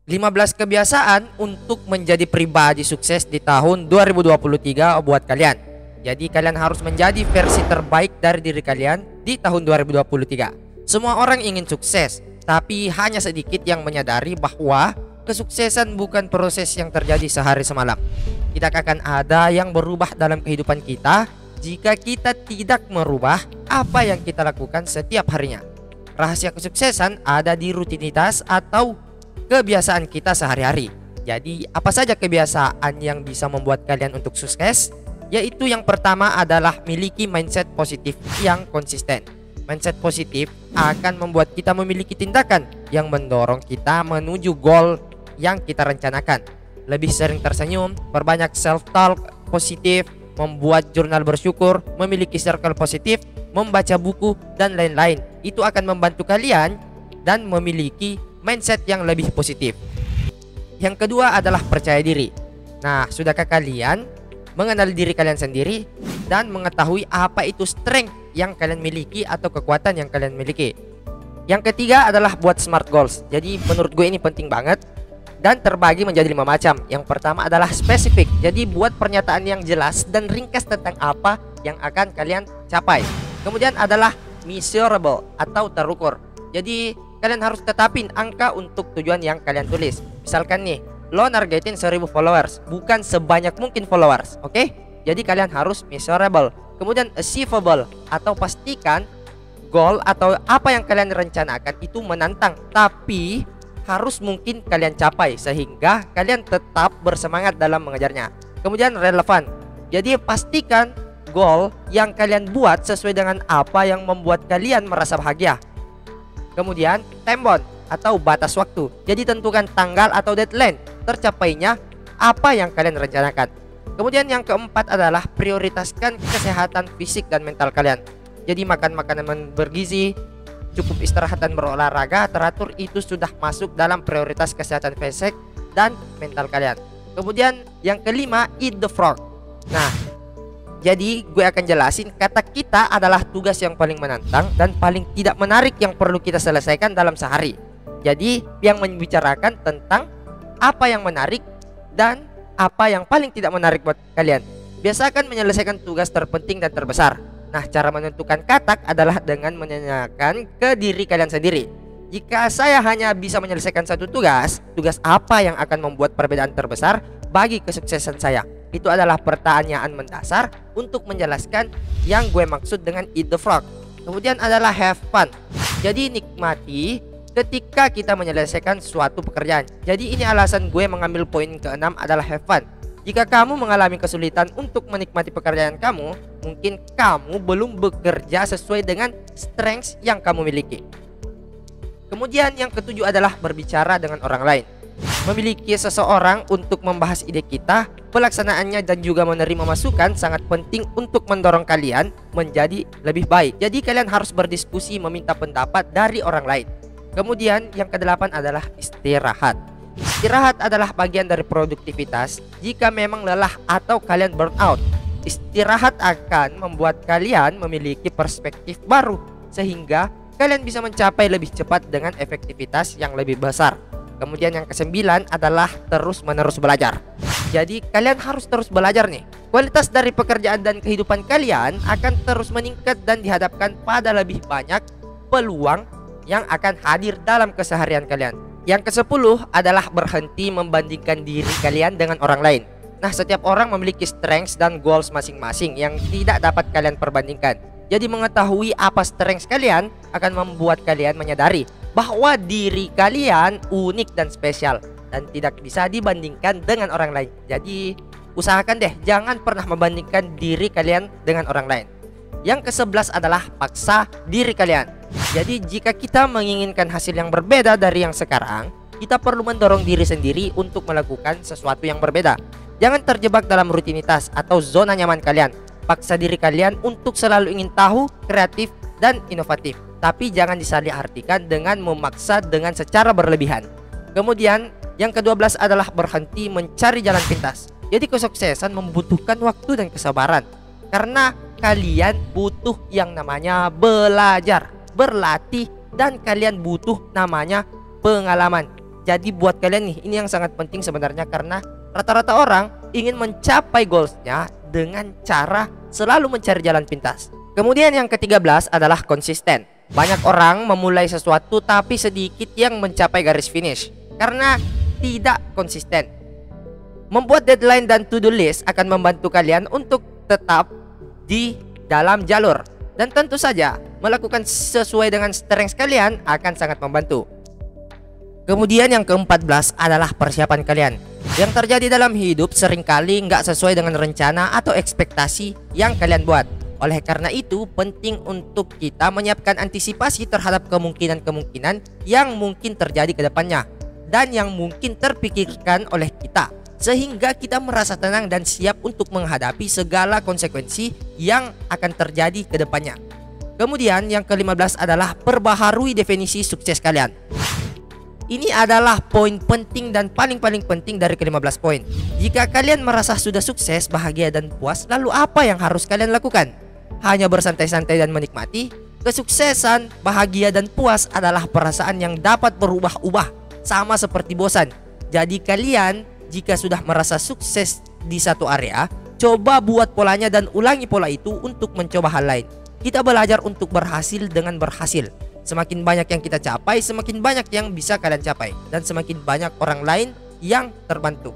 15 kebiasaan untuk menjadi pribadi sukses di tahun 2023 buat kalian. Jadi kalian harus menjadi versi terbaik dari diri kalian di tahun 2023. Semua orang ingin sukses, tapi hanya sedikit yang menyadari bahwa kesuksesan bukan proses yang terjadi sehari semalam. Tidak akan ada yang berubah dalam kehidupan kita jika kita tidak merubah apa yang kita lakukan setiap harinya. Rahasia kesuksesan ada di rutinitas atau kebiasaan kita sehari-hari. Jadi apa saja kebiasaan yang bisa membuat kalian untuk sukses? Yaitu yang pertama adalah miliki mindset positif yang konsisten. Mindset positif akan membuat kita memiliki tindakan yang mendorong kita menuju goal yang kita rencanakan. Lebih sering tersenyum, perbanyak self-talk positif, membuat jurnal bersyukur, memiliki circle positif, membaca buku, dan lain-lain. Itu akan membantu kalian dan memiliki mindset yang lebih positif. Yang kedua adalah percaya diri. Nah, sudahkah kalian mengenal diri kalian sendiri dan mengetahui apa itu strength yang kalian miliki atau kekuatan yang kalian miliki? Yang ketiga adalah buat smart goals. Jadi menurut gue ini penting banget dan terbagi menjadi 5 macam. Yang pertama adalah spesifik. Jadi buat pernyataan yang jelas dan ringkas tentang apa yang akan kalian capai. Kemudian adalah measurable atau terukur. Jadi kalian harus tetapin angka untuk tujuan yang kalian tulis. Misalkan nih, lo nargetin 1000 followers, bukan sebanyak mungkin followers, oke? Jadi kalian harus measurable. Kemudian achievable, atau pastikan goal atau apa yang kalian rencanakan itu menantang, tapi harus mungkin kalian capai sehingga kalian tetap bersemangat dalam mengejarnya. Kemudian relevan. Jadi pastikan goal yang kalian buat sesuai dengan apa yang membuat kalian merasa bahagia. Kemudian time-bound atau batas waktu. Jadi tentukan tanggal atau deadline tercapainya apa yang kalian rencanakan. Kemudian yang keempat adalah prioritaskan kesehatan fisik dan mental kalian. Jadi makan makanan bergizi, cukup istirahat dan berolahraga teratur, itu sudah masuk dalam prioritas kesehatan fisik dan mental kalian. Kemudian yang kelima, eat the frog. Nah, jadi gue akan jelasin kata kita adalah tugas yang paling menantang dan paling tidak menarik yang perlu kita selesaikan dalam sehari. Jadi yang membicarakan tentang apa yang menarik dan apa yang paling tidak menarik buat kalian. Biasakan menyelesaikan tugas terpenting dan terbesar. Nah, cara menentukan katak adalah dengan menanyakan ke diri kalian sendiri. Jika saya hanya bisa menyelesaikan satu tugas, tugas apa yang akan membuat perbedaan terbesar bagi kesuksesan saya? Itu adalah pertanyaan mendasar untuk menjelaskan yang gue maksud dengan eat the frog. Kemudian adalah have fun. Jadi nikmati ketika kita menyelesaikan suatu pekerjaan. Jadi ini alasan gue mengambil poin ke-6 adalah have fun. Jika kamu mengalami kesulitan untuk menikmati pekerjaan kamu, mungkin kamu belum bekerja sesuai dengan strengths yang kamu miliki. Kemudian yang ketujuh adalah berbicara dengan orang lain. Memiliki seseorang untuk membahas ide kita, pelaksanaannya dan juga menerima masukan sangat penting untuk mendorong kalian menjadi lebih baik. Jadi kalian harus berdiskusi, meminta pendapat dari orang lain. Kemudian yang kedelapan adalah istirahat. Istirahat adalah bagian dari produktivitas. Jika memang lelah atau kalian burn out, istirahat akan membuat kalian memiliki perspektif baru sehingga kalian bisa mencapai lebih cepat dengan efektivitas yang lebih besar. Kemudian yang kesembilan adalah terus-menerus belajar. Jadi kalian harus terus belajar nih. Kualitas dari pekerjaan dan kehidupan kalian akan terus meningkat dan dihadapkan pada lebih banyak peluang yang akan hadir dalam keseharian kalian. Yang ke-10 adalah berhenti membandingkan diri kalian dengan orang lain. Nah, setiap orang memiliki strengths dan goals masing-masing yang tidak dapat kalian perbandingkan. Jadi mengetahui apa strengths kalian akan membuat kalian menyadari bahwa diri kalian unik dan spesial dan tidak bisa dibandingkan dengan orang lain. Jadi usahakan deh jangan pernah membandingkan diri kalian dengan orang lain. Yang ke-11 adalah paksa diri kalian. Jadi jika kita menginginkan hasil yang berbeda dari yang sekarang, kita perlu mendorong diri sendiri untuk melakukan sesuatu yang berbeda. Jangan terjebak dalam rutinitas atau zona nyaman kalian. Paksa diri kalian untuk selalu ingin tahu, kreatif, dan inovatif. Tapi jangan disalahartikan dengan memaksa dengan secara berlebihan. Kemudian yang ke-12 adalah berhenti mencari jalan pintas. Jadi kesuksesan membutuhkan waktu dan kesabaran. Karena kalian butuh yang namanya belajar, berlatih, dan kalian butuh namanya pengalaman. Jadi buat kalian nih, ini yang sangat penting sebenarnya, karena rata-rata orang ingin mencapai goalsnya dengan cara selalu mencari jalan pintas. Kemudian yang ke-13 adalah konsisten. Banyak orang memulai sesuatu tapi sedikit yang mencapai garis finish karena tidak konsisten. Membuat deadline dan to-do list akan membantu kalian untuk tetap di dalam jalur. Dan tentu saja melakukan sesuai dengan strength kalian akan sangat membantu. Kemudian yang ke-14 adalah persiapan kalian. Yang terjadi dalam hidup seringkali nggak sesuai dengan rencana atau ekspektasi yang kalian buat. Oleh karena itu penting untuk kita menyiapkan antisipasi terhadap kemungkinan-kemungkinan yang mungkin terjadi ke depannya dan yang mungkin terpikirkan oleh kita, sehingga kita merasa tenang dan siap untuk menghadapi segala konsekuensi yang akan terjadi ke depannya. Kemudian yang ke-15 adalah perbaharui definisi sukses kalian. Ini adalah poin penting dan paling penting dari ke-15 poin. Jika kalian merasa sudah sukses, bahagia dan puas, lalu apa yang harus kalian lakukan? Hanya bersantai-santai dan menikmati? Kesuksesan, bahagia dan puas adalah perasaan yang dapat berubah-ubah, sama seperti bosan. Jadi kalian jika sudah merasa sukses di satu area, coba buat polanya dan ulangi pola itu untuk mencoba hal lain. Kita belajar untuk berhasil dengan berhasil. Semakin banyak yang kita capai, semakin banyak yang bisa kalian capai, dan semakin banyak orang lain yang terbantu.